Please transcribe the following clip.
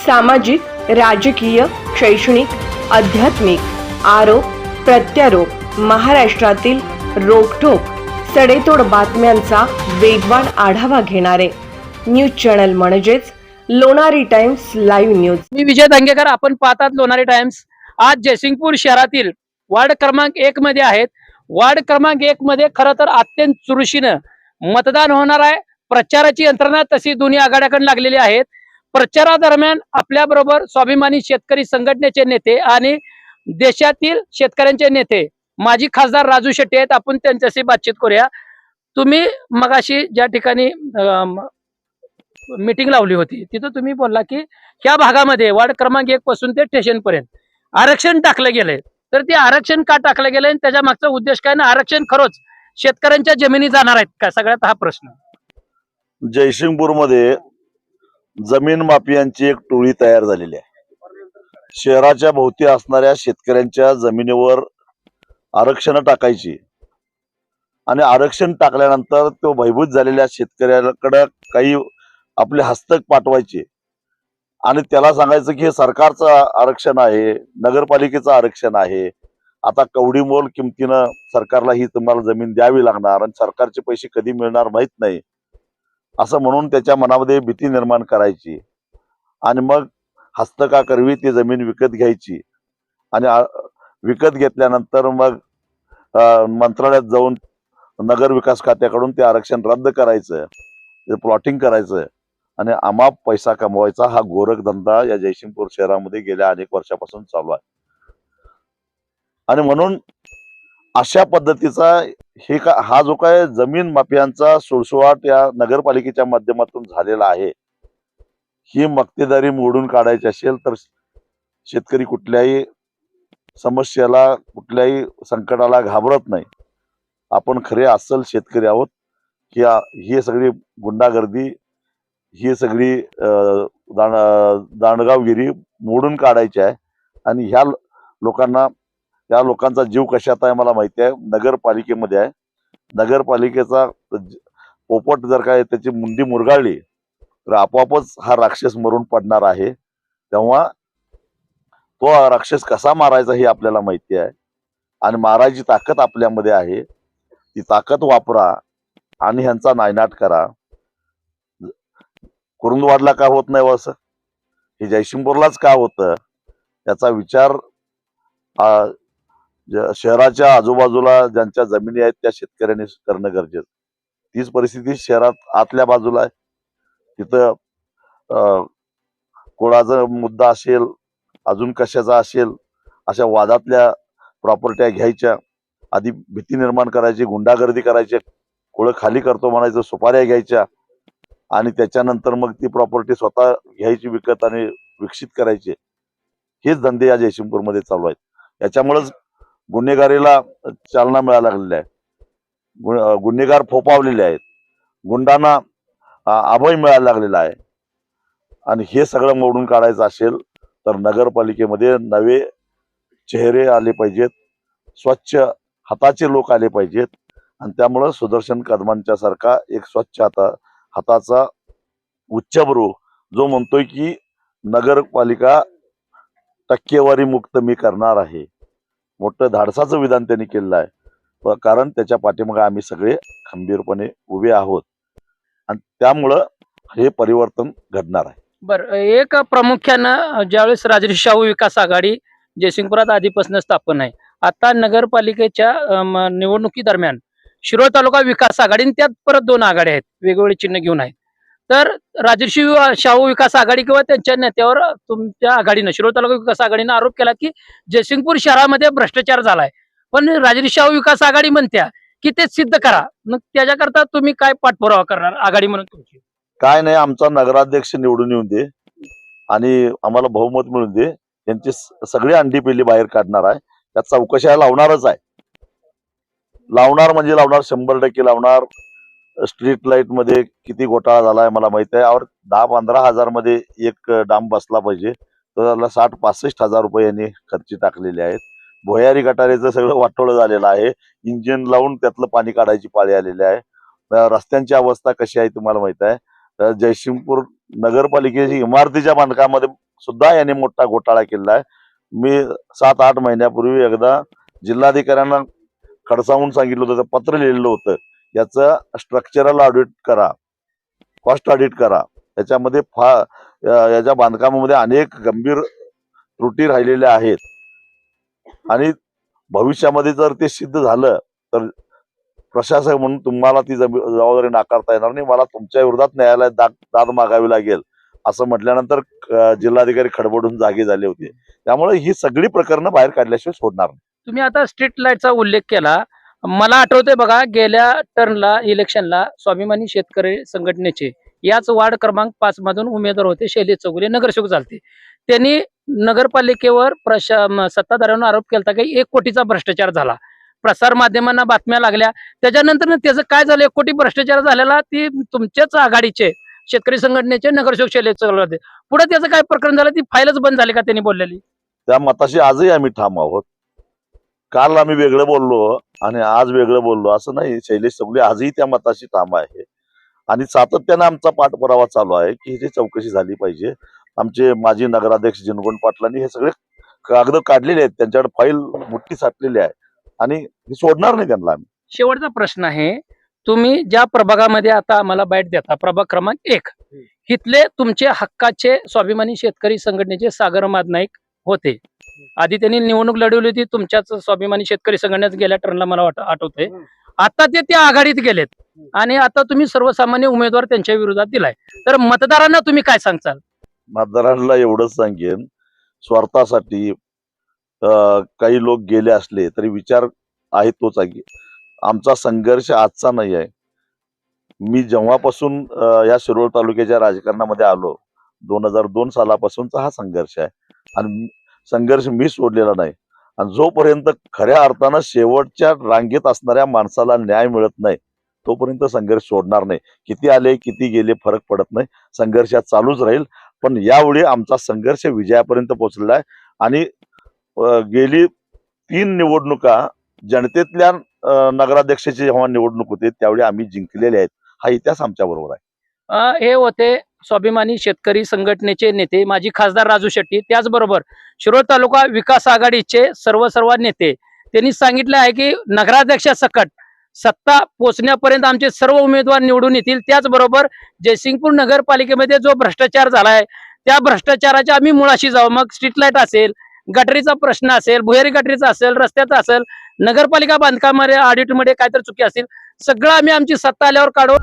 सामाजिक, राजकीय, शैक्षणिक, आध्यात्मिक, आरोप प्रत्यारोप, महाराष्ट्रातील रोखठोक सडेतोड बातम्यांचा वेगवान आढावा घेणारे न्यूज चॅनल म्हणजेच लोणारी टाइम्स लाईव्ह न्यूज। मी विजय दांगेकर, आपण पाहतात लोणारी टाइम्स। आज जयसिंगपूर शहरातील वार्ड क्रमांक 1 मध्ये आहेत। वार्ड क्रमांक 1 मध्ये खरं तर अत्यंत चुरशीनं मतदान होणार आहे। प्रचाराची यंत्रणा तशी दोन्ही आघाड्याकडे लागलेली आहेत। प्रचारादरम्यान आपल्या बरोबर स्वाभिमानी शेतकरी संघटनेचे नेते आणि देशातील शेतकऱ्यांचे नेते माजी खासदार राजू शेट्टी आहेत। आपण त्यांच्याशी बातचीत करूया। तुम्ही मगाशी ज्या ठिकाणी मीटिंग लावली होती तिथं तुम्ही बोलला की ह्या भागामध्ये वार्ड क्रमांक 1 पासून ते स्टेशन पर्यंत आरक्षण टाकलं गेलंय, तर ते आरक्षण का टाकलं गेलंय, त्याच्या मागचा उद्देश काय ना, आरक्षण खरंच शेतकऱ्यांच्या जमिनी जाणार आहेत का, सगळ्यात हा प्रश्न। जयसिंगपूर मध्ये जमीन माफियांची एक टोळी तयार झालेली आहे। शहराच्या भोवती असणाऱ्या शेतकऱ्यांच्या जमिनीवर आरक्षण टाकायची आणि आरक्षण टाकल्यानंतर तो भयभूत झालेल्या शेतकऱ्याकडे काही आपले हस्तक पाठवायचे आणि त्याला सांगायचं की हे सरकारचं आरक्षण आहे, नगरपालिकेचं आरक्षण आहे, आता कवडी मोल किमतीनं सरकारला ही तुम्हाला जमीन द्यावी लागणार आणि सरकारचे पैसे कधी मिळणार माहित नाही, असं म्हणून त्याच्या मनामध्ये भीती निर्माण करायची आणि मग हस्तकाकरवी ती जमीन विकत घ्यायची आणि विकत घेतल्यानंतर मग मंत्रालयात जाऊन नगर विकास खात्याकडून ते आरक्षण रद्द करायचं, ते प्लॉटिंग करायचं आणि अमाप पैसा कमवायचा हा गोरखधंदा या जयसिंगपूर शहरामध्ये गेल्या अनेक वर्षापासून चालू आहे। आणि म्हणून अशा पद्धतीचा हा जो काय जमीन माफियांचा सुळसुळाट या नगरपालिकेच्या माध्यमातून झालेला आहे, ही मक्तेदारी मोडून काढायची असेल तर शेतकरी कुठल्याही समस्येला, कुठल्याही संकटाला घाबरत नाही। आपण खरे अस्सल शेतकरी आहोत की ही सगळी गुंडागर्दी, ही सगळी दांडगावगिरी मोडून काढायची आहे आणि ह्या लोकांना, त्या लोकांचा जीव कशात आहे मला माहिती आहे, नगरपालिकेमध्ये आहे। नगरपालिकेचा पोपट जर काय त्याची मुंडी मुरगाळली तर आपोआपच हा राक्षस मरून पडणार आहे। तेव्हा तो राक्षस कसा मारायचा हे आपल्याला माहिती आहे आणि मारायची ताकद आपल्यामध्ये आहे। ती ताकद वापरा आणि ह्यांचा नायनाट करा। कुरुंदवाडला का होत नाही असं, हे जयसिंगपूरलाच का होतं, याचा विचार शहराच्या आजूबाजूला ज्यांच्या जमिनी आहेत त्या शेतकऱ्यांनी करणं गरजेचं। तीच परिस्थिती शहरात आतल्या बाजूला आहे। तिथं कोणाचा मुद्दा असेल, अजून कशाचा असेल, अशा वादातल्या प्रॉपर्ट्या घ्यायच्या, आधी भीती निर्माण करायची, गुंडागर्दी करायची, कोळं खाली करतो म्हणायचं, सुपाऱ्या घ्यायच्या आणि त्याच्यानंतर मग ती प्रॉपर्टी स्वतः घ्यायची विकत आणि विकसित करायची। हेच धंदे या जयसिंगपूरमध्ये चालू आहेत। याच्यामुळेच गुन्हेगारीला चालना मिळायला लागलेली आहे, गुन्हेगार फोपावलेले आहेत, गुंडांना अभय मिळायला लागलेला आहे। आणि हे सगळं मोडून काढायचं असेल तर नगरपालिकेमध्ये नवे चेहरे आले पाहिजेत, स्वच्छ हाताचे लोक आले पाहिजेत आणि त्यामुळं सुदर्शन कदमांच्या सारखा एक स्वच्छ हाताचा उच्चभ्रू जो म्हणतोय की नगरपालिका टक्केवारी मुक्त मी करणार आहे, मोठं धाडसाचं विधान त्यांनी केलेलं आहे। कारण त्याच्या पाठीमागे आम्ही सगळे खंबीरपणे उभे आहोत आणि त्यामुळं हे परिवर्तन घडणार आहे। बरं, एक प्रामुख्यानं ज्यावेळेस राजर्षी शाहू विकास आघाडी जयसिंगपुरात आधीपासून स्थापन आहे, आता नगरपालिकेच्या निवडणुकीदरम्यान शिरोळ तालुका विकास आघाडी आणि त्यात परत 2 आघाड्या आहेत, वेगवेगळे चिन्ह घेऊन आहेत। तर राजर्षी शाहू विकास आघाडी किंवा त्यांच्या नेत्यावर तुमच्या आघाडीनं, शिरोळ तालुका विकास आघाडीनं आरोप केला की जयसिंगपूर शहरामध्ये भ्रष्टाचार झालाय, पण राजर्षी शाहू विकास आघाडी म्हणत्या की ते सिद्ध करा। मग त्याच्याकरता तुम्ही काय पाठपुरावा करणार आघाडी म्हणून तुमची? काय नाही, आमचा नगराध्यक्ष निवडून येऊन दे आणि आम्हाला बहुमत मिळून दे, त्यांची सगळी अंडी पिल्ली बाहेर काढणार आहे। त्यात चौकशा लावणारच आहे, लावणार म्हणजे लावणार, 100% लावणार। स्ट्रीट लाईट मध्ये किती घोटाळा झालाय मला माहित आहे, और 10-15 हजार मध्ये एक डांब बसला पाहिजे, तर त्याला 60-65 हजार रुपये यांनी खर्ची टाकलेले आहेत। भुयारी गटारेचं सगळं वाटोळं झालेलं आहे, इंजिन लावून त्यातलं पाणी काढायची पाळी आलेली आहे। रस्त्यांची अवस्था कशी आहे तुम्हाला माहित आहे। जयसिंगपूर नगरपालिकेची इमारतीच्या बांधकामामध्ये सुद्धा याने मोठा घोटाळा केला आहे. मी 7-8 महिन्यापूर्वी एकदा जिल्हाधिकाऱ्यांना खडसावून सांगितलं होतं, पत्र लिहिलेलं होतं, याचं स्ट्रक्चरल ऑडिट करा, कॉस्ट ऑडिट करा. याच्यामध्ये याच्या बांधकामामध्ये अनेक गंभीर त्रुटी राहिलेल्या आहेत आणि भविष्यामध्ये जर ते सिद्ध झालं तर प्रशासक म्हणून तुम्हाला ती जबाबदारी नाकारता येणार नाही, मला तुमच्या विरोधात न्यायालयात दाद मागावी लागेल असं म्हटल्यानंतर जिल्हाधिकारी खडबडून जागे झाले होते. त्यामुळे ही सगळी प्रकरणं बाहेर काढल्याशिवाय सोडणार नाही. तुम्ही आता स्ट्रीट लाईटचा उल्लेख केला. मला आठवतंय बघा, गेल्या टर्नला इलेक्शनला स्वाभिमानी शेतकरी संघटनेचे याच वार्ड क्रमांक 5 मधून उमेदवार होते शैलेश चौगुले, नगरसेवक झालते. त्यांनी नगरपालिकेवर सत्ताधाऱ्यांवर आरोप केला की 1 कोटीचा भ्रष्टाचार झाला. प्रसार माध्यमांना बातम्या लागल्या. त्याच्यानंतर त्याचं काय झालं, 1 कोटी भ्रष्टाचार झालेला ती तुमच्याच आघाडीचे शेतकरी संघटनेचे नगरसेवक शैलेश चौगुले होते. पुढे त्याचं काय प्रकरण झालं, ती फाईलच बंद झाली का त्यांनी बोललेली? त्या मताशी आजही आम्ही ठाम आहोत. काल आम्ही वेगळं बोललो आणि आज वेगळं बोललो असं नाही. शैलेश चौगुले आजही त्या मताशी ठाम आहे आणि सातत्यानं आमचा पाठपुरावा चालू आहे की ही चौकशी झाली पाहिजे. आमचे माजी नगराध्यक्ष जिनगोंड पाटलांनी हे सगळे कागद काढलेले आहेत, त्यांच्याकडे फाईल मोठी साठलेली आहे आणि हे सोडणार नाही त्यांना आम्ही. शेवटचा प्रश्न आहे, तुम्ही ज्या प्रभागामध्ये आता आम्हाला बाईट देता, प्रभाग क्रमांक 1, इथले तुमचे हक्काचे स्वाभिमानी शेतकरी संघटनेचे सागर मादनाईक होते. आधी त्यांनी निवडणूक लढवली होती तुमच्याच स्वाभिमानी शेतकरी संघटनेत, गेल्या टर्नला मला आठवतंय. आता ते त्या आघाडीत गेलेत आणि आता तुम्ही सर्वसामान्य उमेदवार त्यांच्या विरोधात दिलाय. तर मतदारांना तुम्ही काय सांगचाल? मतदारांना एवढंच सांगेन, स्वार्थासाठी काही लोक गेले असले तरी विचार आहे तोच आहे. आमचा संघर्ष आजचा नाही आहे. मी जेव्हापासून या शिरोळ तालुक्याच्या राजकारणामध्ये आलो 2002 सालापासूनचा हा संघर्ष आहे आणि संघर्ष मी सोडलेला नाही. आणि जोपर्यंत खऱ्या अर्थानं शेवटच्या रांगेत असणाऱ्या माणसाला न्याय मिळत नाही तोपर्यंत संघर्ष सोडणार नाही. किती आले किती गेले फरक पडत नाही, संघर्ष चालूच राहील. पण यावेळी आमचा संघर्ष विजयापर्यंत पोहोचलेला आहे आणि गेली 3 निवडणुका जनतेतल्या नगराध्यक्षाची जेव्हा निवडणूक होते त्यावेळी आम्ही जिंकलेले आहेत. हा इतिहास आमच्या बरोबर आहे. हे होते स्वाभिमानी शेतकरी संघटनेचे नेते माजी खासदार राजू शेट्टी, त्याचबरोबर शिरोळ तालुका विकास आघाडीचे सर्व नेते. त्यांनी सांगितले आहे की नगराध्यक्षासकट सत्ता पोचण्यापर्यंत आमचे सर्व उमेदवार निवडून येतील. त्याचबरोबर जयसिंगपूर नगरपालिकेमध्ये जो भ्रष्टाचार झालाय त्या भ्रष्टाचाराच्या आम्ही मुळाशी जाऊ. मग स्ट्रीट लाईट असेल, गटरीचा प्रश्न असेल, भुयारी गटरीचा असेल, रस्त्याचा असेल, नगरपालिका बांधकामामध्ये ऑडिटमध्ये काहीतरी चुकी असेल, सगळं आम्ही आमची सत्ता आल्यावर काढू.